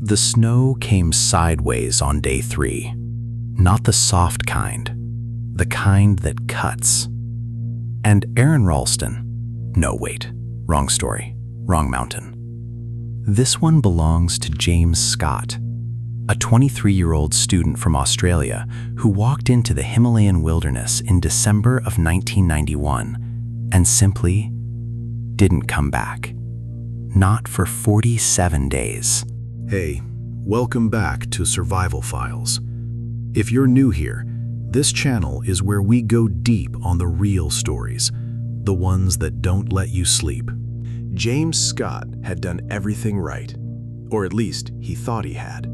The snow came sideways on day 3. Not the soft kind, the kind that cuts. And Aaron Ralston, no wait, wrong story, wrong mountain. This one belongs to James Scott, a 23-year-old student from Australia who walked into the Himalayan wilderness in December of 1991 and simply didn't come back. Not for 47 days. Hey, welcome back to Survival Files. If you're new here, this channel is where we go deep on the real stories, the ones that don't let you sleep. James Scott had done everything right, or at least he thought he had.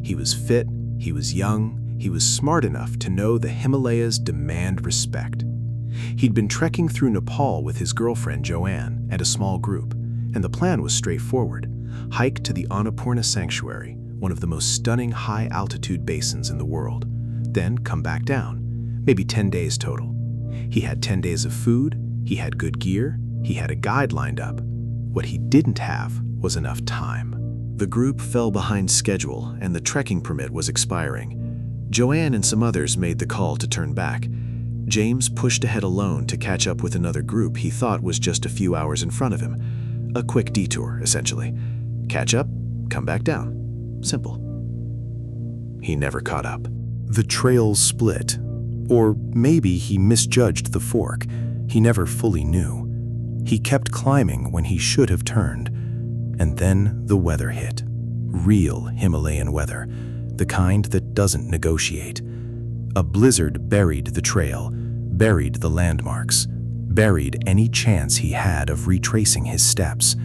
He was fit, he was young, he was smart enough to know the Himalayas demand respect. He'd been trekking through Nepal with his girlfriend Joanne and a small group, and the plan was straightforward. Hike to the Annapurna sanctuary, one of the most stunning high-altitude basins in the world, then come back down, maybe 10 days total. He had 10 days of food, he had good gear, he had a guide lined up. What he didn't have was enough time. The group fell behind schedule and the trekking permit was expiring. Joanne and some others made the call to turn back. James pushed ahead alone to catch up with another group he thought was just a few hours in front of him. A quick detour, essentially. Catch up, come back down. Simple. He never caught up. The trails split, or maybe he misjudged the fork. He never fully knew. He kept climbing when he should have turned. And then the weather hit. Real Himalayan weather, the kind that doesn't negotiate. A blizzard buried the trail, buried the landmarks, buried any chance he had of retracing his steps.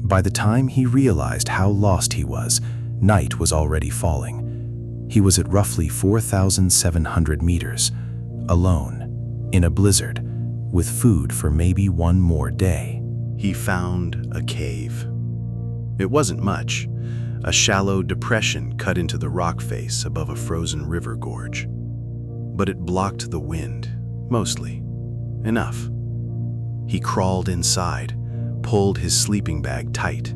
By the time he realized how lost he was, night was already falling. He was at roughly 4,700 meters, alone, in a blizzard, with food for maybe one more day. He found a cave. It wasn't much, a shallow depression cut into the rock face above a frozen river gorge. But it blocked the wind, mostly. Enough. He crawled inside, pulled his sleeping bag tight,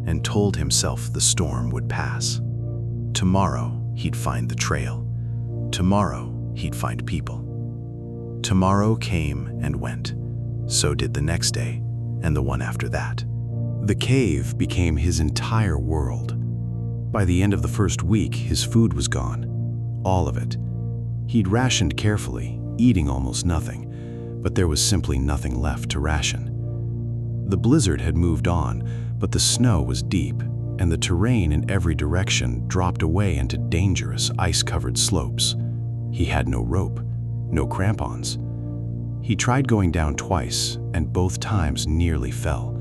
and told himself the storm would pass. Tomorrow, he'd find the trail. Tomorrow, he'd find people. Tomorrow came and went. So did the next day, and the one after that. The cave became his entire world. By the end of the first week, his food was gone. All of it. He'd rationed carefully, eating almost nothing, but there was simply nothing left to ration. The blizzard had moved on, but the snow was deep, and the terrain in every direction dropped away into dangerous ice-covered slopes. He had no rope, no crampons. He tried going down twice, and both times nearly fell.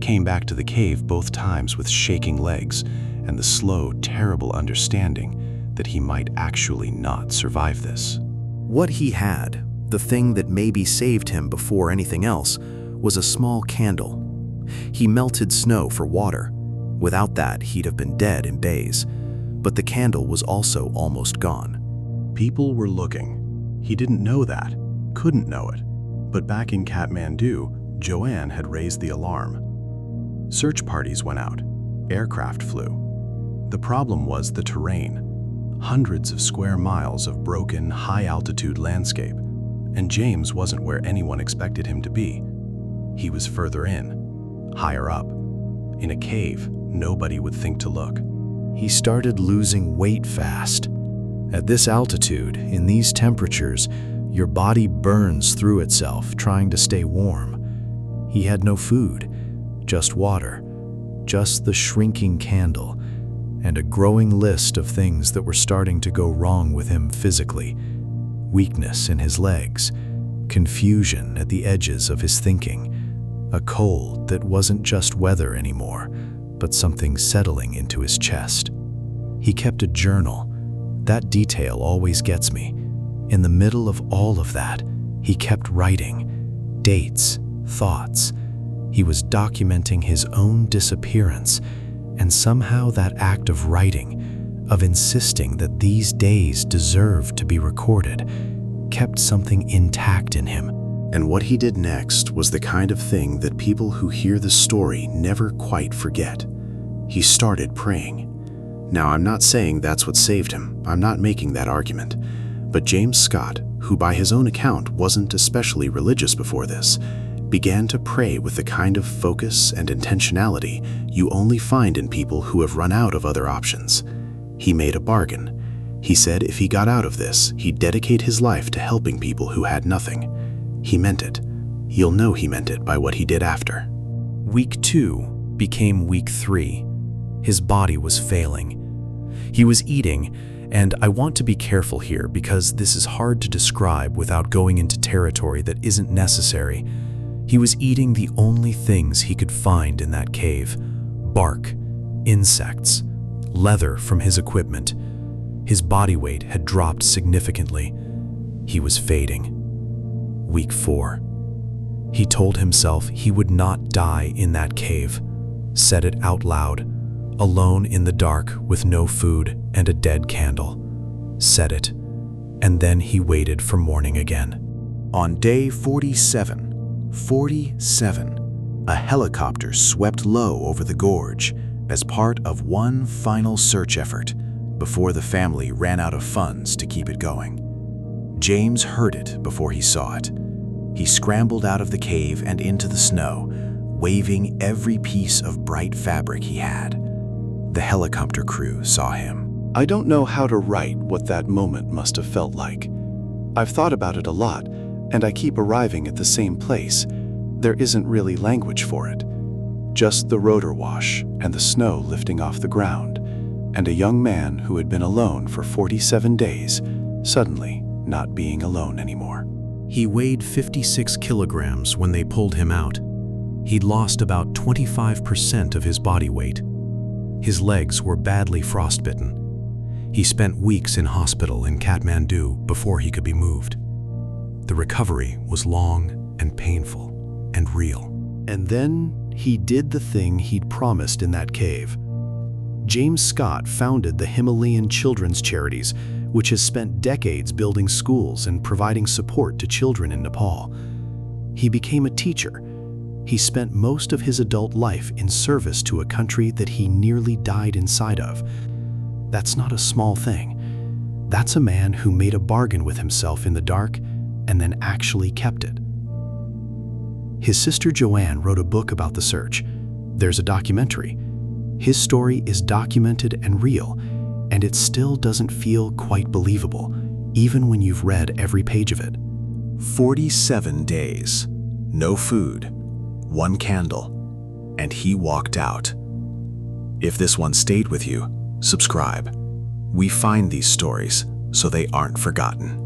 Came back to the cave both times with shaking legs and the slow, terrible understanding that he might actually not survive this. What he had, the thing that maybe saved him before anything else, was a small candle. He melted snow for water. Without that, he'd have been dead in days. But the candle was also almost gone. People were looking. He didn't know that, couldn't know it. But back in Kathmandu, Joanne had raised the alarm. Search parties went out. Aircraft flew. The problem was the terrain. Hundreds of square miles of broken, high-altitude landscape. And James wasn't where anyone expected him to be. He was further in, higher up. In a cave, nobody would think to look. He started losing weight fast. At this altitude, in these temperatures, your body burns through itself trying to stay warm. He had no food, just water, just the shrinking candle, and a growing list of things that were starting to go wrong with him physically. Weakness in his legs, confusion at the edges of his thinking, a cold that wasn't just weather anymore, but something settling into his chest. He kept a journal. That detail always gets me. In the middle of all of that, he kept writing. Dates, thoughts. He was documenting his own disappearance, and somehow that act of writing, of insisting that these days deserved to be recorded, kept something intact in him. And what he did next was the kind of thing that people who hear the story never quite forget. He started praying. Now, I'm not saying that's what saved him. I'm not making that argument. But James Scott, who by his own account wasn't especially religious before this, began to pray with the kind of focus and intentionality you only find in people who have run out of other options. He made a bargain. He said if he got out of this, he'd dedicate his life to helping people who had nothing. He meant it. You'll know he meant it by what he did after. Week 2 became week 3. His body was failing. He was eating, and I want to be careful here because this is hard to describe without going into territory that isn't necessary. He was eating the only things he could find in that cave: bark, insects, leather from his equipment. His body weight had dropped significantly. He was fading. Week 4. He told himself he would not die in that cave, said it out loud, alone in the dark with no food and a dead candle. Said it, and then he waited for morning again. On day 47, a helicopter swept low over the gorge as part of one final search effort before the family ran out of funds to keep it going. James heard it before he saw it. He scrambled out of the cave and into the snow, waving every piece of bright fabric he had. The helicopter crew saw him. I don't know how to write what that moment must have felt like. I've thought about it a lot, and I keep arriving at the same place. There isn't really language for it. Just the rotor wash and the snow lifting off the ground, and a young man who had been alone for 47 days, suddenly not being alone anymore. He weighed 56 kilograms when they pulled him out. He'd lost about 25% of his body weight. His legs were badly frostbitten. He spent weeks in hospital in Kathmandu before he could be moved. The recovery was long and painful and real. And then he did the thing he'd promised in that cave. James Scott founded the Himalayan Children's Charities, which has spent decades building schools and providing support to children in Nepal. He became a teacher. He spent most of his adult life in service to a country that he nearly died inside of. That's not a small thing. That's a man who made a bargain with himself in the dark and then actually kept it. His sister Joanne wrote a book about the search. There's a documentary. His story is documented and real, and it still doesn't feel quite believable, even when you've read every page of it. 47 days, no food, one candle, and he walked out. If this one stayed with you, subscribe. We find these stories so they aren't forgotten.